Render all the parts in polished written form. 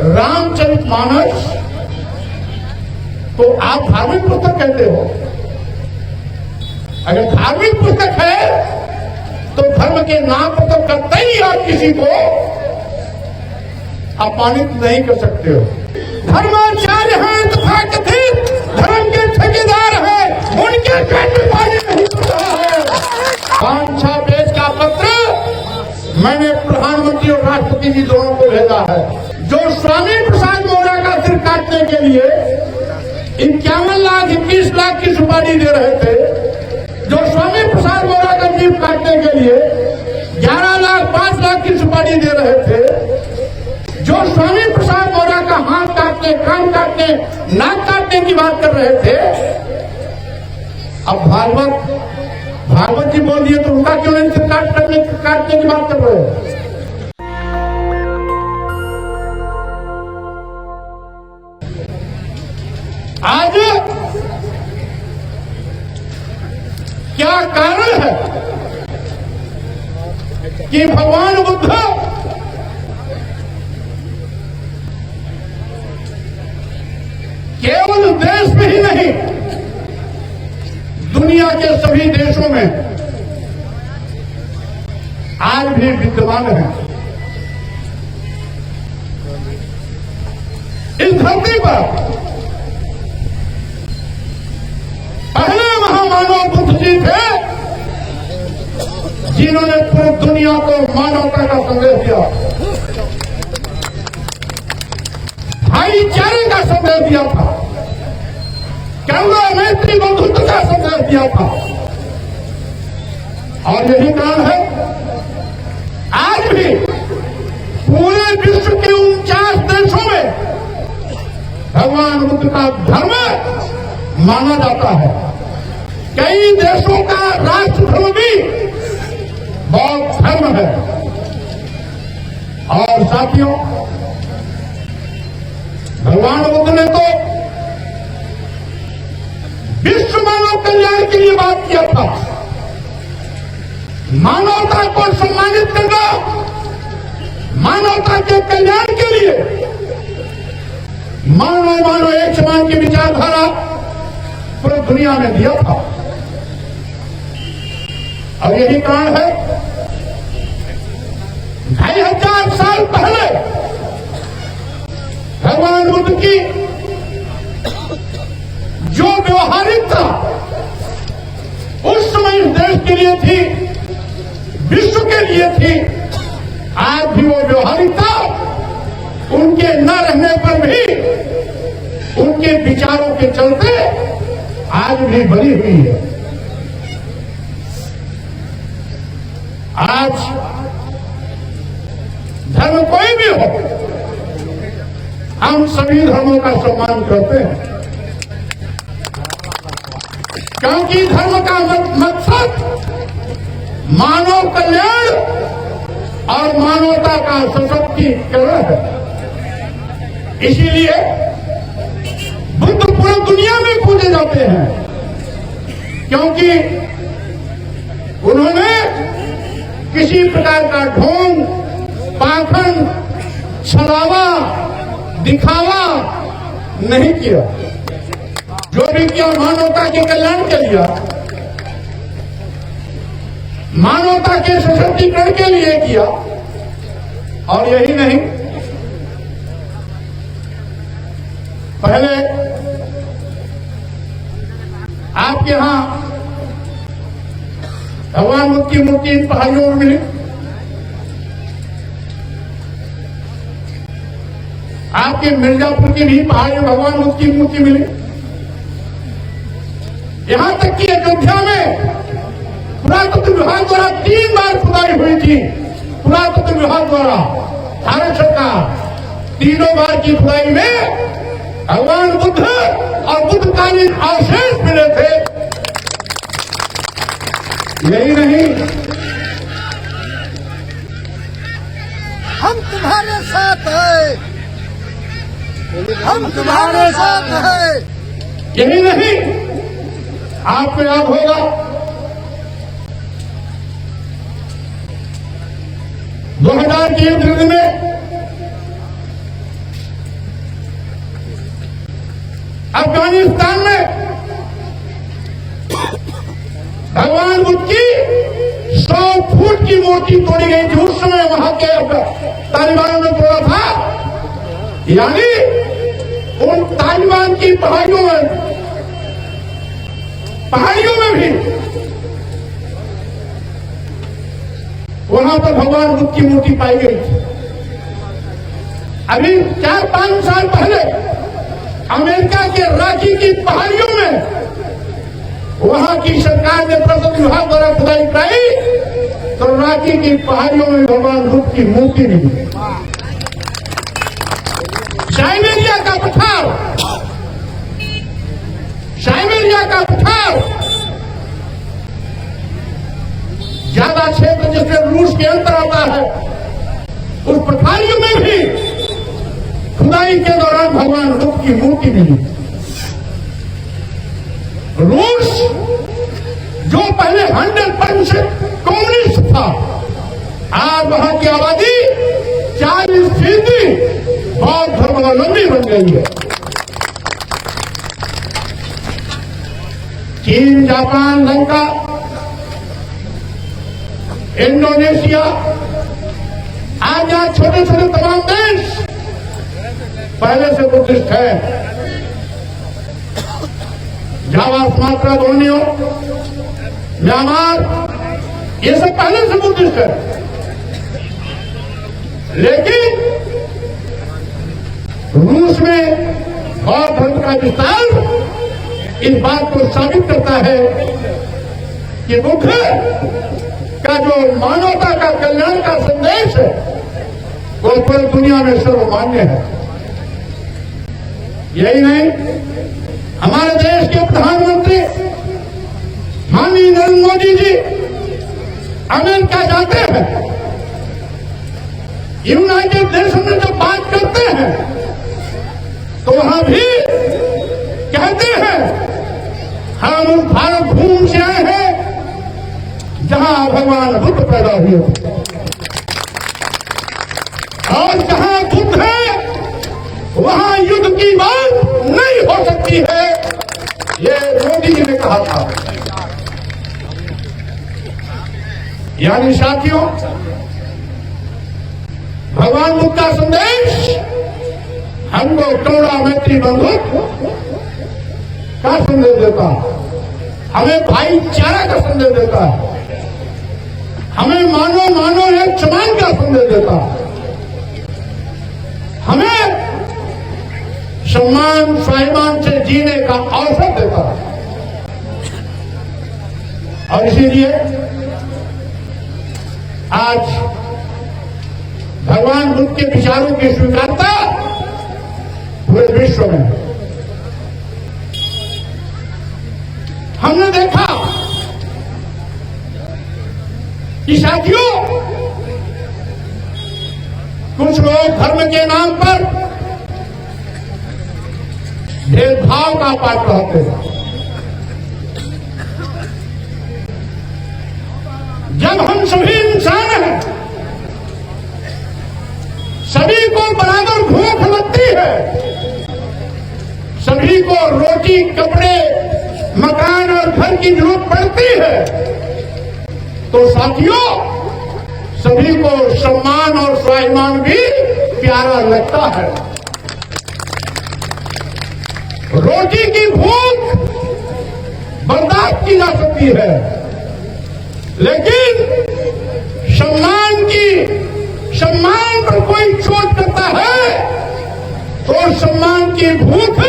रामचरितमानस तो आप धार्मिक पुस्तक कहते हो। अगर धार्मिक पुस्तक है तो धर्म के नाम पर तो कतई आप किसी को अपमानित नहीं कर सकते हो। धर्माचार्य हैं तथा कथित धर्म के ठेकेदार हैं, उनके पेट में पानी नहीं पड़ रहा है। 5-6 पेज का पत्र मैंने प्रधानमंत्री और राष्ट्रपति जी दोनों को भेजा है। जो स्वामी प्रसाद मौर्य का सिर काटने के लिए 51 लाख 21 लाख की सुपारी दे रहे थे, जो स्वामी प्रसाद मौर्य का जीव काटने के लिए 11 लाख 5 लाख की सुपारी दे रहे थे, जो स्वामी प्रसाद मौर्य का हाथ काटने, कान काटने, नाक काटने की बात कर रहे थे, अब भागवत जी बोल दिए तो उनका क्यों नहीं सिर काटने की बात कर रहे हो। आज क्या कारण है कि भगवान बुद्ध केवल देश में ही नहीं, दुनिया के सभी देशों में आज भी विद्यमान है। इस धरती पर पहले महामानव बुद्ध जी थे, जिन्होंने पूरी दुनिया को मानवता का संदेश दिया, भाईचारे का संदेश दिया था, करुणा मैत्री बंधुत्व का संदेश दिया था। और यही कारण है आज भी पूरे विश्व के 49 देशों में भगवान बुद्ध का धर्म माना जाता है। कई देशों का राष्ट्र धर्म भी बौद्ध धर्म है। और साथियों, भगवान बुद्ध ने तो विश्व मानव कल्याण के लिए बात किया था। मानवता को सम्मानित करना, मानवता के कल्याण के लिए मानव एक समान की विचारधारा पूरी दुनिया में दिया था। और यही कारण है 2500 साल पहले भगवान बुद्ध की जो व्यवहारिकता उस समय इस देश के लिए थी, विश्व के लिए थी, आज भी वो व्यवहारिकता उनके न रहने पर भी उनके विचारों के चलते आज भी बनी हुई है। आज धर्म कोई भी हो, हम सभी धर्मों का सम्मान करते हैं, क्योंकि धर्म का मकसद मानव कल्याण और मानवता का सशक्तिकरण है। इसीलिए बुद्ध पूरी दुनिया में पूजे जाते हैं, क्योंकि उन्होंने किसी प्रकार का ढोंग, पाखंड, छलावा, दिखावा नहीं किया। जो भी किया मानवता के कल्याण के लिए, मानवता के सशक्तिकरण के लिए किया। और यही नहीं, पहले आपके यहां भगवान बुद्ध की मूर्ति इन पहाड़ियों में मिली, आपके मिर्जापुर की भी पहाड़ियों में भगवान बुद्ध की मूर्ति मिली। यहां तक कि अयोध्या में पुरातत्व विभाग द्वारा 3 बार खुदाई हुई थी। पुरातत्व विभाग द्वारा भारत सरकार 3 बार की खुदाई में भगवान बुद्ध और बुद्धकालीन अवशेष मिले थे। यही नहीं, हम तुम्हारे साथ हैं, हम तुम्हारे साथ हैं। यही नहीं, आपको याद होगा 2000 की युद्ध में अफगानिस्तान में भगवान बुद्ध की 100 फुट की मूर्ति तोड़ी गई थी। उस समय वहां के तालिबानों ने तोड़ा था। यानी उन तालिबान की पहाड़ियों में भी वहां पर भगवान बुद्ध की मूर्ति पाई गई थी। अभी 4-5 साल पहले अमेरिका के रांची की पहाड़ियों में वहां की सरकार ने प्रकृति विभाग द्वारा खुदाई कराई तो रांची की पहाड़ियों में भगवान बुद्ध की मूर्ति मिली। साइबेरिया का पठार ज्यादा क्षेत्र जिसमें रूस के अंतर आता है, उस पठारियों में भी खुदाई के दौरान भगवान बुद्ध की मूर्ति मिली। रूस जो पहले 100% कम्युनिस्ट था, आज वहां की आबादी 40% बौद्ध धर्मावलंबी बन गई है। चीन, जापान, लंका, इंडोनेशिया, आज यहाँ छोटे छोटे तमाम देश पहले से बुद्धिस्ट है। जावा, सुमात्रा, बोर्नियो, म्यांमार, ये सब पहले से बुद्धिस्ट है। लेकिन रूस में बौद्ध धर्म का विस्तार इस बात को साबित करता है कि बुद्ध का जो मानवता का कल्याण का संदेश है वो पूरी दुनिया में सर्वमान्य है। यही नहीं, हमारे देश के प्रधानमंत्री माननीय नरेंद्र मोदी जी अमेरिका जाते हैं, यूनाइटेड नेशन में जब बात करते हैं तो वहां भी कहते हैं हम उस भारत भूमि से आए हैं जहां भगवान बुद्ध पैदा हुए और जहां बुद्ध है वहां युद्ध की बात नहीं हो सकती है, ये मोदी जी ने कहा था। यानी साथियों, भगवान बुद्ध का संदेश हमको करुणा, मैत्री, बंधुत्व का संदेश देता है, हमें भाईचारा का संदेश देता है, हमें मानो एक समान का संदेश देता है, हमें सम्मान स्वाभिमान से जीने का अवसर देता है। और इसीलिए आज भगवान बुद्ध के विचारों की स्वीकारता पूरे विश्व में है। हमने देखा कि साथियों, कुछ लोग धर्म के नाम पर भेदभाव का पाठ पढ़ाते हैं। जब हम सभी इंसान हैं, सभी को बराबर भूख लगती है, सभी को रोटी, कपड़े, मकान और घर की जरूरत पड़ती है, तो साथियों सभी को सम्मान और स्वाभिमान भी प्यारा लगता है। रोटी की भूख बर्दाश्त की जा सकती है, लेकिन सम्मान पर कोई चोट करता है तो सम्मान की भूख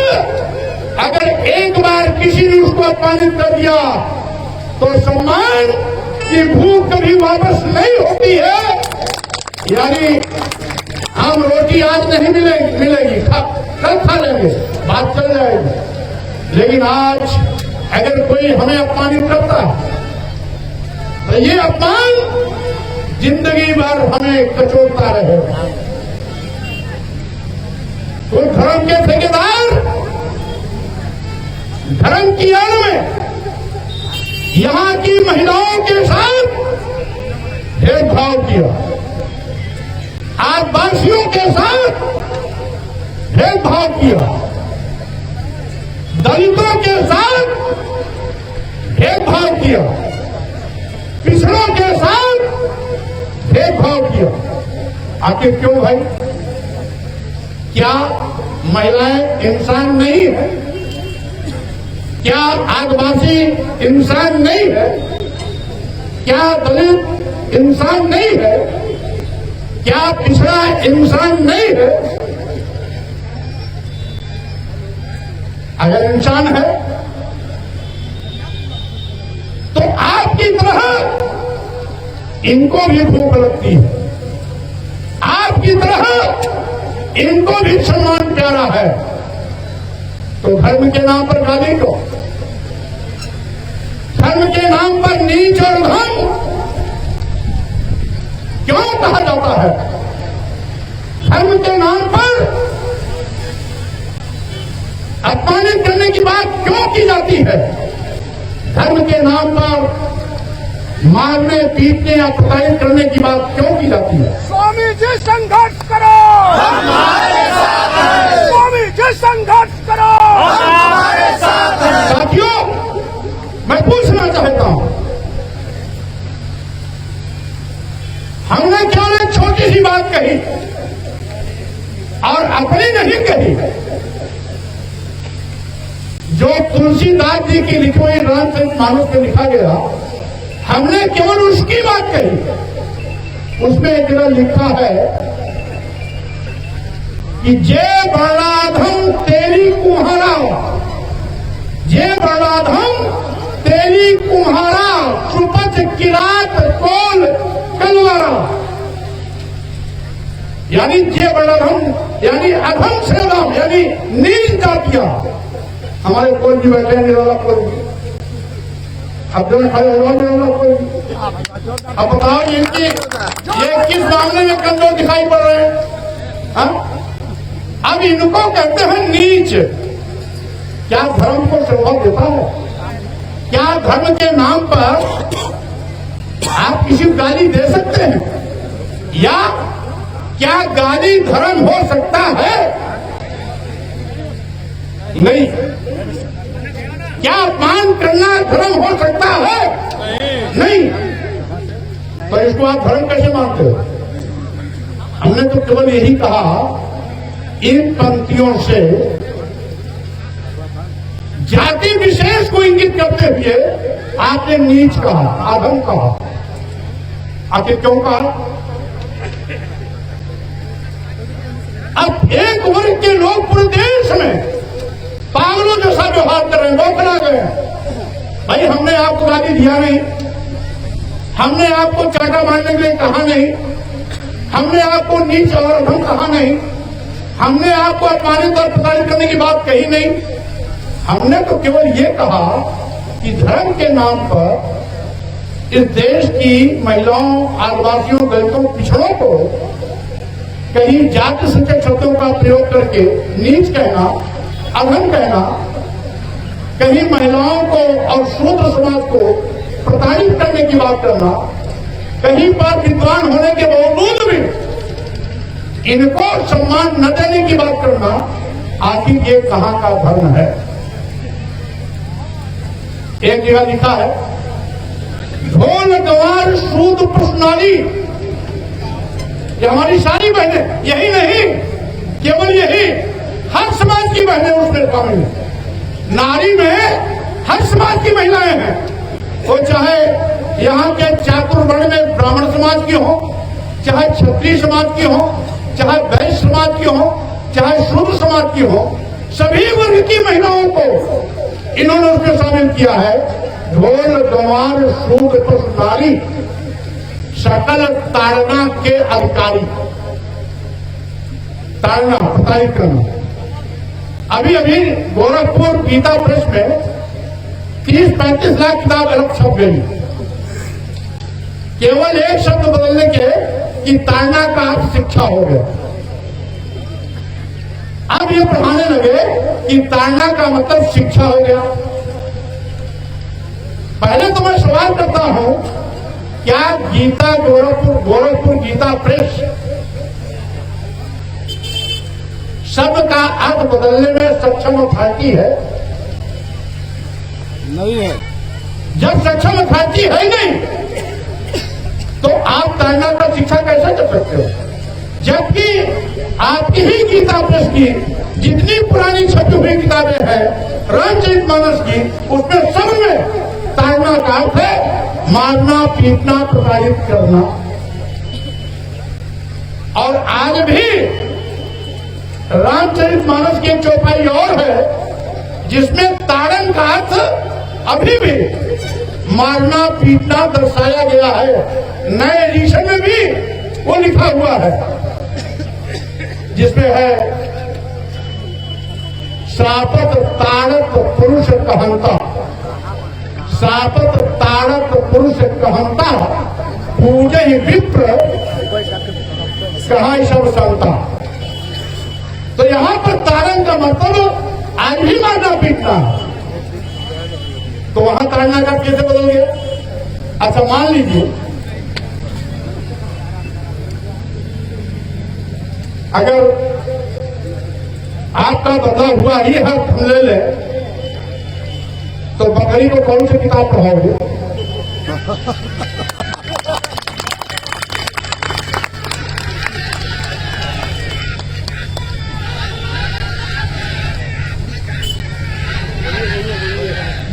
अगर एक बार किसी ने उसको अपमानित कर दिया तो सम्मान की भूख कभी वापस नहीं होती है। यानी हम रोटी आज नहीं मिलेगी, कल खा लेंगे, बात चल जाएगी, लेकिन आज अगर कोई हमें अपमानित करता है तो ये अपमान जिंदगी भर हमें कचोटता रहेगा। तो धर्म के ठेकेदार धर्म की आड़ में यहां की महिलाओं के साथ भेदभाव किया, आदिवासियों के साथ भेदभाव किया, के साथ भेदभाव किया, पिछड़ों के साथ भेदभाव किया। आखिर क्यों भाई? क्या महिलाएं इंसान नहीं है? क्या आदिवासी इंसान नहीं है? क्या दलित इंसान नहीं है? क्या पिछड़ा इंसान नहीं है? अगर इंसान है तो आपकी तरह इनको भी भूख लगती है, आपकी तरह इनको भी सम्मान प्यारा है। तो धर्म के नाम पर गाली दो, धर्म के नाम पर नीच और धन क्यों कहा जाता है? धर्म के नाम पर अपमानित करने की बात क्यों की जाती है? धर्म के नाम पर मारने, पीटने या प्रताड़ित करने की बात क्यों की जाती है? स्वामी जी संघर्ष करो, हमारे साथ है। स्वामी जी संघर्ष करो, हमारे साथ है। साथियों, मैं पूछना चाहता हूं, हमने केवल एक छोटी सी बात कही और अपनी नहीं कही, जो तुलसीदास जी की लिखी हुई रामचरितमानस में लिखा गया, हमने केवल उसकी बात कही। उसमें एक जगह लिखा है कि जे बड़ाधम तेरी कुम्हारा, जे बड़ाधम तेरी कुम्हारा, सुपच किरात कोल कलवारा। यानी जे बड़ाधम यानी अधम से अधम यानी नीच जातियां। हमारे कोई भी बैठे हैं निराला कोई, अब जो खड़े हुआ निराला कोई। अब बताओ इनकी ये किस मामले में कमजोर दिखाई पड़ रहे हैं? हाँ? अब इनको कहते हैं नीच। क्या धर्म को शोभा देता है? क्या धर्म के नाम पर आप किसी को गाली दे सकते हैं? या क्या गाली धर्म हो सकता है? नहीं। क्या अपमान करना धर्म हो सकता है? नहीं। तो इसको आप धर्म कैसे मानते हो? हमने तो केवल यही कहा, इन पंक्तियों से जाति विशेष को इंगित करते हुए आपने नीच कहा, अधम कहा। आखिर क्यों कहा? अब एक वर्ग के लोग पूरे देश में पागलों जैसा व्यवहार कर रहे हैं, बौखला गए। भाई हमने आपको गाली दिया नहीं, हमने आपको चाटा मारने के लिए कहा नहीं, हमने आपको नीच और अधम कहा नहीं, हमने आपको अपमानित और प्रताड़ित करने की बात कही नहीं। हमने तो केवल ये कहा कि धर्म के नाम पर इस देश की महिलाओं, आदिवासियों, दलितों, पिछड़ों को कहीं जाति सूचक शब्दों का प्रयोग करके नीच कहना, अधम कहना, कहीं महिलाओं को और शूद्र समाज को प्रताड़ित करने की बात करना, कहीं पर विद्वान होने के बावजूद भी इनको सम्मान न देने की बात करना, आखिर ये कहां का धर्म है? एक जगह लिखा है, ढोल गवार शूद्र प्रश्नाली। ये हमारी सारी बहनें, यही नहीं, केवल यही, हर समाज की बहनें उसमें शामिल हैं। नारी में हर समाज की महिलाएं हैं, वो चाहे यहाँ के चातुर्वर्ण में ब्राह्मण समाज की हो, चाहे क्षत्रिय समाज की हो, चाहे वैश्य समाज की हो, चाहे शूद्र समाज की हो, सभी वर्ग की महिलाओं को इन्होंने उसमें शामिल किया है। ढोल गंवार शूद्र प्रश्नाली, सकल ताड़ना के अधिकारी। ताड़ना, प्रताड़ित करना। अभी अभी गोरखपुर गीता प्रेस में 30-35 लाख किताब अलग छप गई, केवल एक शब्द बदलने के कि ताड़ना का अर्थ शिक्षा हो गया। अब ये पढ़ाने लगे कि ताड़ना का मतलब शिक्षा हो गया। पहले तो मैं सवाल करता हूं, क्या गीता गोरखपुर गीता प्रेस शब्द का अर्थ बदलने में सक्षम अथॉरिटी है? नहीं है। जब सक्षम अथॉरिटी है नहीं तो आप तैरना का शिक्षा कैसे कर सकते हो? जबकि आपकी ही गीता प्रेस की जितनी पुरानी छपी हुई किताबें हैं रामचरितमानस की, उसमें सब में तैरना का अर्थ है मारना, पीटना, प्रताड़ित करना। और आज भी रामचरितमानस की एक चौपाई और है जिसमें ताड़न का अर्थ अभी भी मारना, पीटना दर्शाया गया है। नए एडिशन में भी वो लिखा हुआ है जिसमें है श्रापत ताड़त पुरुष कहंता, श्रापत ताड़त पुरुष कहंता, पूजे विप्र कहा सब संता। तो यहां पर ताड़न का मतलब आज भी मारना पीटना, तो वहां ताड़ना का कैसे बदल गया? अच्छा मान लीजिए अगर आपका बदला हुआ ही है, हम ले ले तो बकरी को कौन सी किताब पढ़ाओगे?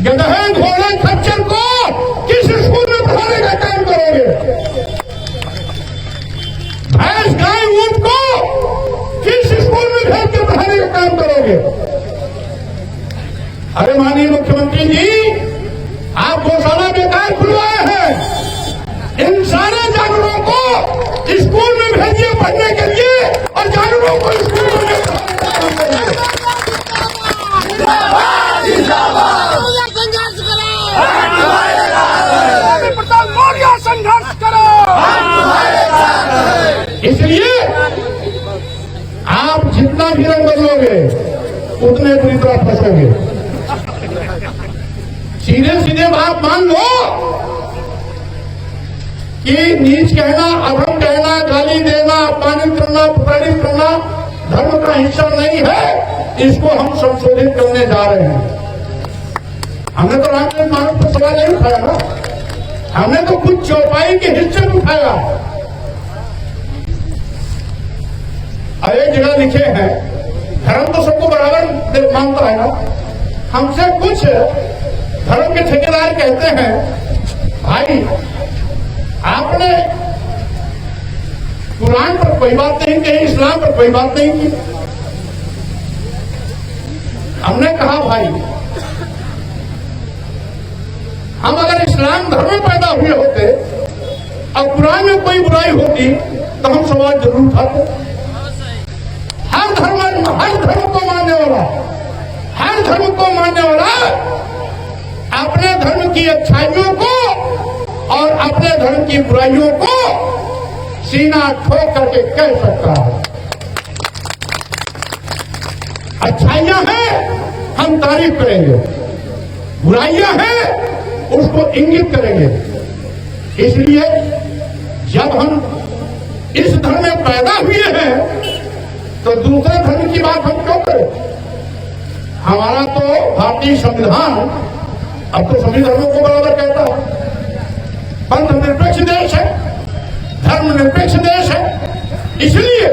गधे, घोड़े, खच्चर को किस स्कूल में पढ़ाने का काम करोगे? भैंस, गाय, ऊंट को किस स्कूल में भेज के पढ़ाने का काम करोगे? अरे माननीय मुख्यमंत्री जी, आप गौशाला बेकार खुलवाए हैं। इन सारे जानवरों को स्कूल में भेजिए पढ़ने के लिए और जानवरों को स्कूल में भेजिए। संघर्ष करो। इसलिए आप जितना भी रंग बदलोगे उतने बुरी तरह फंसोगे। सीधे सीधे बात मान लो कि नीच कहना, अधम कहना, गाली देना, अपमानित करना, प्रताड़ित करना धर्म का हिस्सा नहीं है। इसको हम संशोधित करने जा रहे हैं। हमने तो रामचरितमानस पर सवाल नहीं उठाया ना, हमने तो कुछ चौपाई के हिस्से में उठाया। और एक जगह लिखे हैं, धर्म तो सबको बराबर मानता है ना। हमसे कुछ धर्म के ठेकेदार कहते हैं, भाई आपने कुरान पर कोई बात नहीं कही, इस्लाम पर कोई बात नहीं की। हमने कहा भाई हम अगर इस्लाम धर्म में पैदा हुए होते और कुरान में कोई बुराई होती तो हम सवाल जरूर उठाते। हर धर्म को मानने वाला, हर धर्म को मानने वाला अपने धर्म की अच्छाइयों को और अपने धर्म की बुराइयों को सीना ठोक करके कह सकता है। अच्छाइयां हैं हम तारीफ करेंगे, बुराइयां हैं उसको इंगित करेंगे। इसलिए जब हम इस धर्म में पैदा हुए हैं तो दूसरे धर्म की बात हम क्यों करें? हमारा तो भारतीय संविधान अब तो सभी धर्मों को बराबर कहता है। पंथ निरपेक्ष देश है, धर्म निरपेक्ष देश है। इसलिए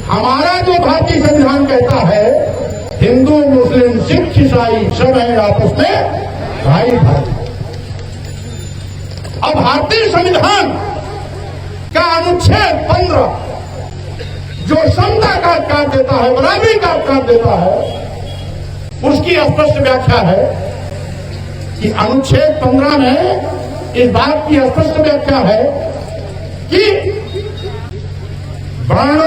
हमारा जो भारतीय संविधान कहता है हिंदू, मुस्लिम, सिख, ईसाई सब हैं आपस में भाई भाई। अब भारतीय संविधान का अनुच्छेद 15 जो समता का अधिकार देता है, बराबरी का अधिकार देता है, उसकी स्पष्ट व्याख्या है कि अनुच्छेद 15 में इस बात की स्पष्ट व्याख्या है कि वर्ण,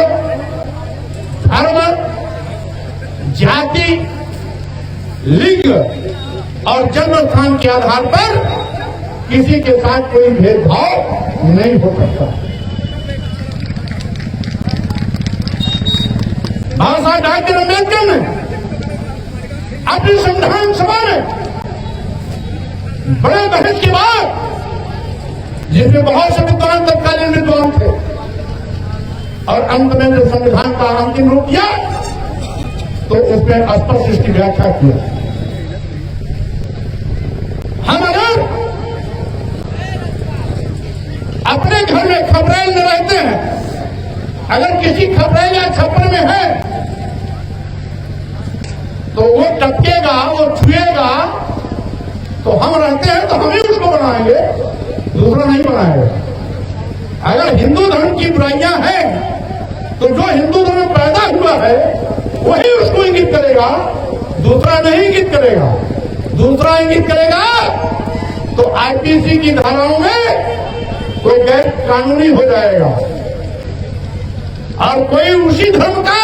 धर्म, जाति, लिंग और जन्म स्थान के आधार पर किसी के साथ कोई भेदभाव नहीं हो सकता। बाबा साहब डॉक्टर अम्बेडकर ने अपनी संविधान सभा में बड़े बहस के बाद, जिसमें बहुत से विद्वान तत्कालीन विद्वान थे, और अंत में जो संविधान का अंतिम रूप दिया तो उसमें स्पष्ट इसकी व्याख्या की। अगर किसी खपड़े या छप्पर में है तो वो टपकेगा, वो छुएगा, तो हम रहते हैं तो हम ही उसको बनाएंगे, दूसरा नहीं बनाएगा। अगर हिंदू धर्म की बुराइयां हैं तो जो हिंदू धर्म पैदा हुआ है वही उसको इंगित करेगा, दूसरा नहीं इंगित करेगा। दूसरा इंगित करेगा तो आईपीसी की धाराओं में कोई गैर कानूनी हो जाएगा, और कोई उसी धर्म का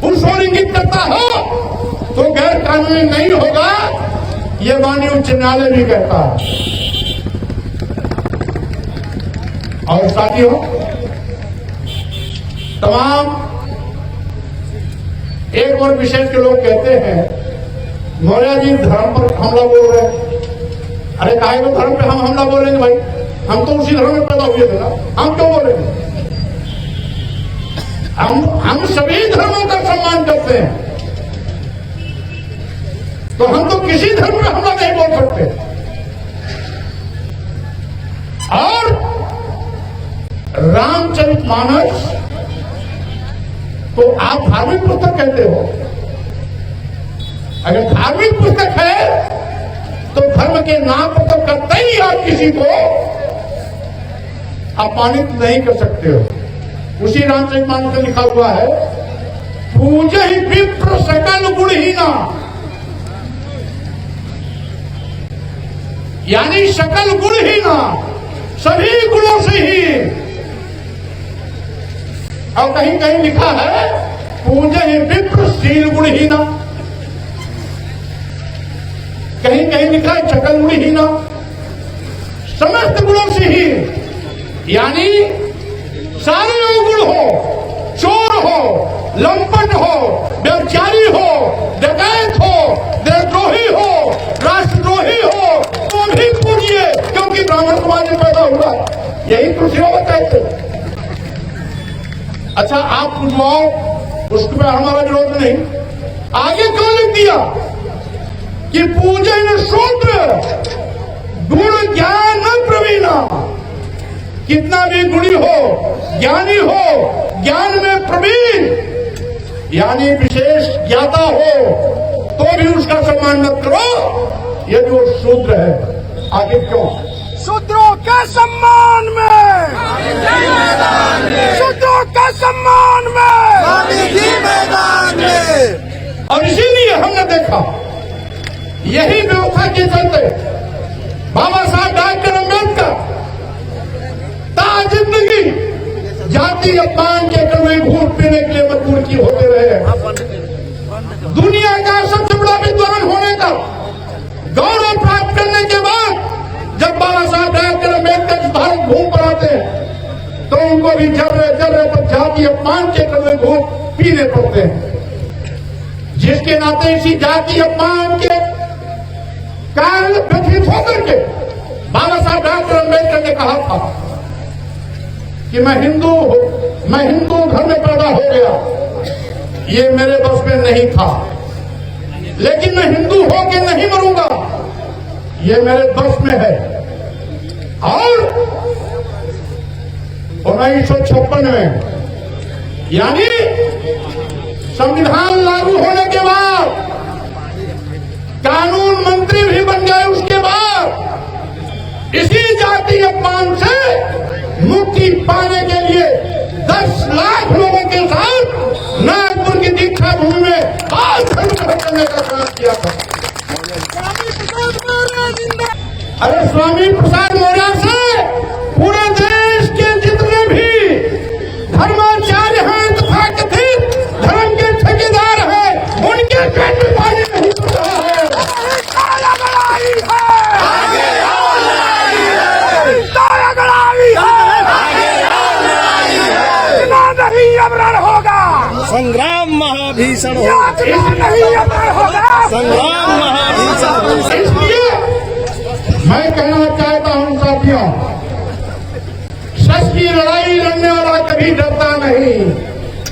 उस ओर इंगित करता हो तो गैर कानूनी नहीं होगा, ये माननीय उच्च न्यायालय भी कहता है। और साथियों, तमाम एक और विषय के लोग कहते हैं मौर्य जी धर्म पर हमला बोल रहे हैं। अरे काहे को धर्म पे हम हमला बोलेंगे भाई, हम तो उसी धर्म में पैदा हुए थे ना, हम क्यों बोलेंगे? हम सभी धर्मों का सम्मान करते हैं, तो हम तो किसी धर्म में हमला नहीं बोल सकते। और रामचरितमानस तो आप धार्मिक पुस्तक कहते हो, अगर धार्मिक पुस्तक है तो धर्म के नाम पर तो करते ही आप किसी को अपमानित नहीं कर सकते हो। उसी रामचरितमानस में लिखा हुआ है, पूजे ही विप्र सकल गुणहीना, यानी सकल गुणहीना, सभी गुणों से ही। और कहीं कहीं लिखा है पूजे ही विप्र शील गुणहीना, कहीं कहीं लिखा है सकल गुणहीना, समस्त गुणों से ही, यानी सारे अवगुण हो, चोर हो, लंपट हो, व्यभिचारी हो, डकैत हो, देशद्रोही हो, राष्ट्रद्रोही हो, तो भी पूजिए, क्योंकि ब्राह्मण समाज में पैदा हुआ। यही तो सेवा कहते। अच्छा, आप पूछवाओ, उसमें हमारा विरोध नहीं। आगे क्यों लिख दिया कि पूजन शूद्र गुण ज्ञान प्रवीणा, कितना भी गुणी हो, ज्ञानी हो, ज्ञान में प्रवीण, यानी विशेष ज्ञाता हो, तो भी उसका सम्मान मत करो, ये जो शूद्र है। आगे क्यों? शूद्रों के सम्मान में, शूद्रों के सम्मान में, मैदान में। और इसीलिए हमने देखा, यही व्यवस्था के चलते बाबा साहब डॉक्टर अम्बेडकर जिंदगी जाति अपमान के कड़वे घूट पीने के लिए मजबूर की होते रहे। दुनिया का सबसे बड़ा विद्वान होने का गौरव प्राप्त करने के बाद जब बाबा साहब डॉक्टर अम्बेडकर भारत घूम पर आते हैं तो उनको भी जर्रे पर जाति अपमान के कड़वे घूट पीने पड़ते हैं। जिसके नाते इसी जाति अपमान के कारण व्यथित होकर के बाबा साहब डॉक्टर अम्बेडकर ने कहा था कि मैं हिंदू घर में पैदा हो गया, ये मेरे बस में नहीं था, लेकिन मैं हिंदू होके नहीं मरूंगा, ये मेरे बस में है। और 1956 में, यानी संविधान लागू होने के बाद, कानून मंत्री भी बन गए उसके बाद, इसी जाति अपमान से मुक्ति पाने के लिए 10 लाख लोगों के साथ नागपुर की दीक्षा भूमि में बाल धर्म करने का काम किया था। अरे स्वामी प्रसाद मौर्य से पूरे देश के जितने भी धर्माचार्य हैं तथा कथित धर्म के ठेकेदार हैं, उनके पेट में पानी नहीं पड़ रहा है। अमरण होगा, संग्राम महाभीषण होगा, नहीं अमरण होगा, संग्राम महाभीषण होगा। इसलिए मैं कहना चाहता हूं साथियों, सच की लड़ाई लड़ने वाला कभी डरता नहीं,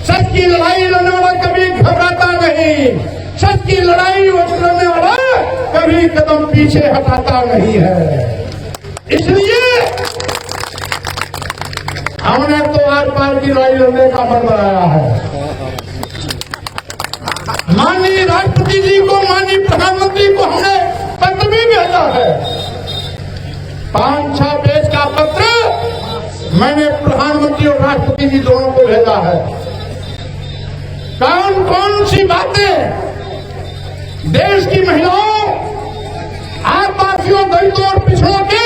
सच की लड़ाई लड़ने वाला कभी घबराता नहीं, सच की लड़ाई लड़ने वाला कभी कदम पीछे हटाता नहीं है। इसलिए हमने तो आर पार की लड़ाई लड़ने का मन बनाया है। माननीय राष्ट्रपति जी को, माननीय प्रधानमंत्री को हमने पत्र भी भेजा है। 5-6 पेज का पत्र मैंने प्रधानमंत्री और राष्ट्रपति जी दोनों को भेजा है। कौन कौन सी बातें देश की महिलाओं, आदिवासियों, दलितों और पिछड़ों के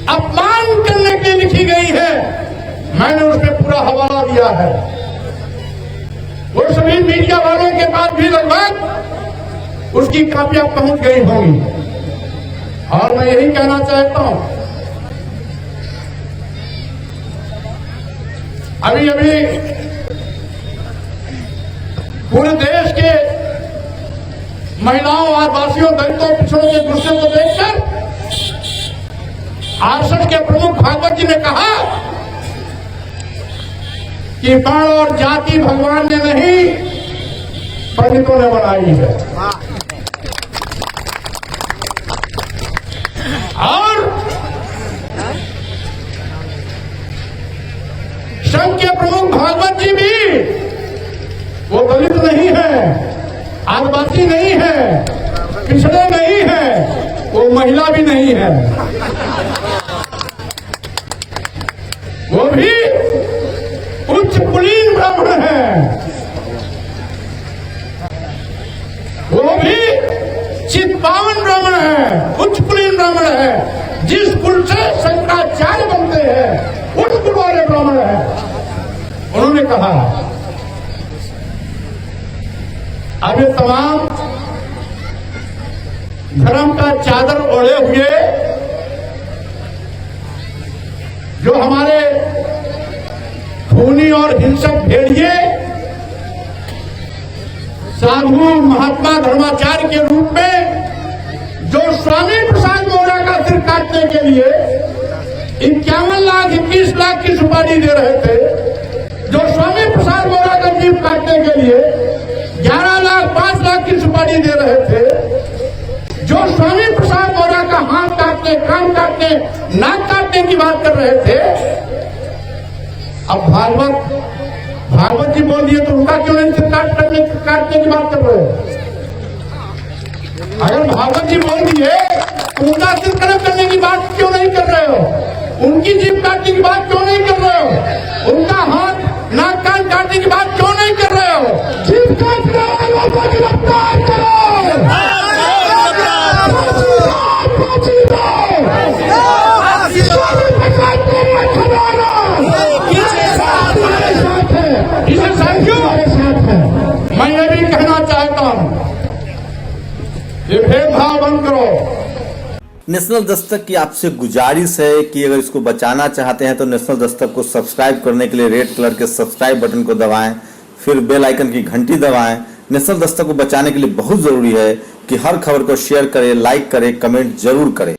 अपमान करने के लिखी गई है, मैंने उसमें पूरा हवाला दिया है। वो सभी मीडिया वालों के पास भी लगभग उसकी कापियां पहुंच गई होंगी। और मैं यही कहना चाहता हूं, अभी अभी पूरे देश के महिलाओं, आदिवासियों, दलितों, पिछड़ों के गुस्से को देखकर आरएसएस के प्रमुख भागवत जी ने कहा कि वर्ण और जाति भगवान ने नहीं, पंडितों ने बनाई है। और संघ के प्रमुख भागवत जी भी वो दलित नहीं है, आदिवासी नहीं है, पिछड़े नहीं है, वो महिला भी नहीं है, वो भी उच्च कुलीन ब्राह्मण है, वो भी चित्पावन ब्राह्मण है, उच्च कुलीन ब्राह्मण है। जिस कुल से शंकराचार्य बनते हैं उस कुल वाले ब्राह्मण है। उन्होंने कहा अब ये तमाम धर्म का चादर ओढ़े हुए जो हमारे खूनी और हिंसक भेड़िए साधु महात्मा धर्माचार्य के रूप में जो स्वामी प्रसाद मौर्य का सिर काटने के लिए 51 लाख 21 लाख की सुपारी दे रहे थे, जो स्वामी प्रसाद मौर्य का जीव काटने के लिए 11 लाख 5 लाख की सुपारी दे रहे थे, जो स्वामी प्रसाद मौर्य का हाथ काटने, कान काटने, नाक काटने की बात कर रहे थे, अब भागवत जी बोल दिए तो उनका क्यों नहीं सिर काटने की बात कर रहे हो? अगर भागवत जी बोल दिए तो उनका सिर कड़क करने की बात क्यों नहीं कर रहे हो? उनकी जीभ काटने की बात क्यों नहीं कर रहे हो? उनका हाथ नाक कान काटने की बात क्यों नहीं कर रहे हो? जीभ काटने वालों को गिरफ्तार करो। मैं ये भी कहना चाहता हूं, ये भेदभाव बंद करो। नेशनल दस्तक की आपसे गुजारिश है कि अगर इसको बचाना चाहते हैं तो नेशनल दस्तक को सब्सक्राइब करने के लिए रेड कलर के सब्सक्राइब बटन को दबाएं, फिर बेल आइकन की घंटी दबाएं। नेशनल दस्तक को बचाने के लिए बहुत जरूरी है कि हर खबर को शेयर करें, लाइक करें, कमेंट जरूर करें।